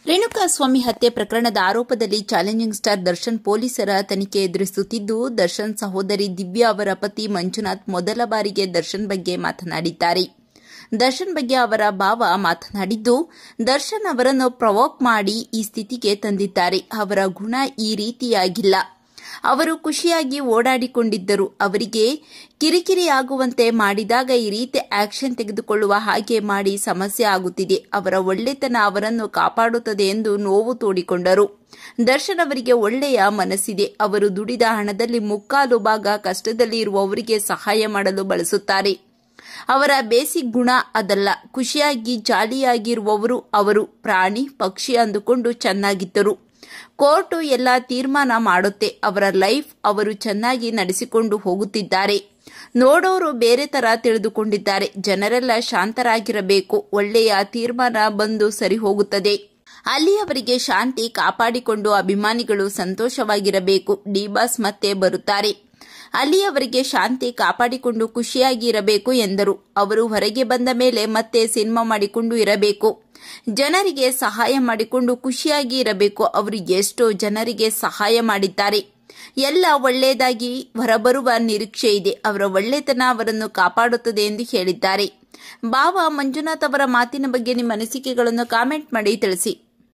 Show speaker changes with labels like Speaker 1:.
Speaker 1: ರೇಣುಕಾಸ್ವಾಮಿ ಹತ್ಯೆ ಪ್ರಕರಣದ ಆರೋಪದಲ್ಲಿ ಚಾಲೆಂಜಿಂಗ್ ಸ್ಟಾರ್ ದರ್ಶನ್ ಪೊಲೀಸರ ತನಿಖೆ ಎದುರಿಸುತ್ತಿದ್ದು, ದರ್ಶನ್ ಸಹೋದರಿ ದಿವ್ಯಾ ಅವರ ಪತಿ ಮಂಜುನಾಥ್ ಮೊದಲ ಬಾರಿಗೆ ದರ್ಶನ್ ಬಗ್ಗೆ ಮಾತನಾಡಿದ್ದಾರೆ. ದರ್ಶನ್ ಬಗ್ಗೆ ಅವರ ಭಾವ ಮಾತನಾಡಿದ್ದು, ದರ್ಶನ್ ಅವರನ್ನು ಪ್ರವೋಕ್ ಮಾಡಿ ಈ ಸ್ಥಿತಿಗೆ ತಂದಿದ್ದಾರೆ. ಅವರ ಗುಣ ಈ ರೀತಿಯಾಗಿಲ್ಲ. ಅವರು ಖುಷಿಯಾಗಿ ಓಡಾಡಿಕೊಂಡಿದ್ದರು. ಅವರಿಗೆ ಕಿರಿಕಿರಿಯಾಗುವಂತೆ ಮಾಡಿದಾಗ ಈ ರೀತಿ ಆಕ್ಷನ್ ತೆಗೆದುಕೊಳ್ಳುವ ಹಾಗೆ ಮಾಡಿ ಸಮಸ್ಯೆ ಆಗುತ್ತಿದೆ. ಅವರ ಒಳ್ಳೆತನ ಅವರನ್ನು ಕಾಪಾಡುತ್ತದೆ ಎಂದು ನೋವು ತೋಡಿಕೊಂಡರು. ದರ್ಶನ್ ಅವರಿಗೆ ಒಳ್ಳೆಯ ಮನಸ್ಸಿದೆ. ಅವರು ದುಡಿದ ಹಣದಲ್ಲಿ ಮುಕ್ಕಾಲು ಭಾಗ ಕಷ್ಟದಲ್ಲಿ ಇರುವವರಿಗೆ ಸಹಾಯ ಮಾಡಲು ಬಳಸುತ್ತಾರೆ. ಅವರ ಬೇಸಿಕ್ ಗುಣ ಅದಲ್ಲ. ಖುಷಿಯಾಗಿ ಜಾಲಿಯಾಗಿರುವವರು ಅವರು. ಪ್ರಾಣಿ ಪಕ್ಷಿ ಅಂದುಕೊಂಡು ಚೆನ್ನಾಗಿದ್ದರು. ಕೋರ್ಟು ಎಲ್ಲ ತೀರ್ಮಾನ ಮಾಡುತ್ತೆ. ಅವರ ಲೈಫ್ ಅವರು ಚೆನ್ನಾಗಿ ನಡೆಸಿಕೊಂಡು ಹೋಗುತ್ತಿದ್ದಾರೆ. ನೋಡೋರು ಬೇರೆ ತರ ತಿಳಿದುಕೊಂಡಿದ್ದಾರೆ. ಜನರೆಲ್ಲ ಶಾಂತರಾಗಿರಬೇಕು. ಒಳ್ಳೆಯ ತೀರ್ಮಾನ ಬಂದು ಸರಿ ಹೋಗುತ್ತದೆ. ಅಲ್ಲಿಯವರೆಗೆ ಶಾಂತಿ ಕಾಪಾಡಿಕೊಂಡು ಅಭಿಮಾನಿಗಳು ಸಂತೋಷವಾಗಿರಬೇಕು. ಡಿ ಬಾಸ್ ಮತ್ತೆ ಬರುತ್ತಾರೆ. ಅಲ್ಲಿಯವರೆಗೆ ಶಾಂತಿ ಕಾಪಾಡಿಕೊಂಡು ಖುಷಿಯಾಗಿ ಇರಬೇಕು ಎಂದರು. ಅವರು ಹೊರಗೆ ಬಂದ ಮೇಲೆ ಮತ್ತೆ ಸಿನಿಮಾ ಮಾಡಿಕೊಂಡು ಇರಬೇಕು. ಜನರಿಗೆ ಸಹಾಯ ಮಾಡಿಕೊಂಡು ಖುಷಿಯಾಗಿ ಇರಬೇಕು. ಅವರು ಎಷ್ಟೋ ಜನರಿಗೆ ಸಹಾಯ ಮಾಡಿದ್ದಾರೆ. ಎಲ್ಲ ಒಳ್ಳೆಯದಾಗಿ ಹೊರಬರುವ ನಿರೀಕ್ಷೆ ಇದೆ. ಅವರ ಒಳ್ಳೆತನ ಅವರನ್ನು ಕಾಪಾಡುತ್ತದೆ ಎಂದು ಹೇಳಿದ್ದಾರೆ. ಭಾವ ಮಂಜುನಾಥ್ ಅವರ ಮಾತಿನ ಬಗ್ಗೆ ನಿಮ್ಮ ಅನಿಸಿಕೆಗಳನ್ನು ಕಾಮೆಂಟ್ ಮಾಡಿ ತಿಳಿಸಿ.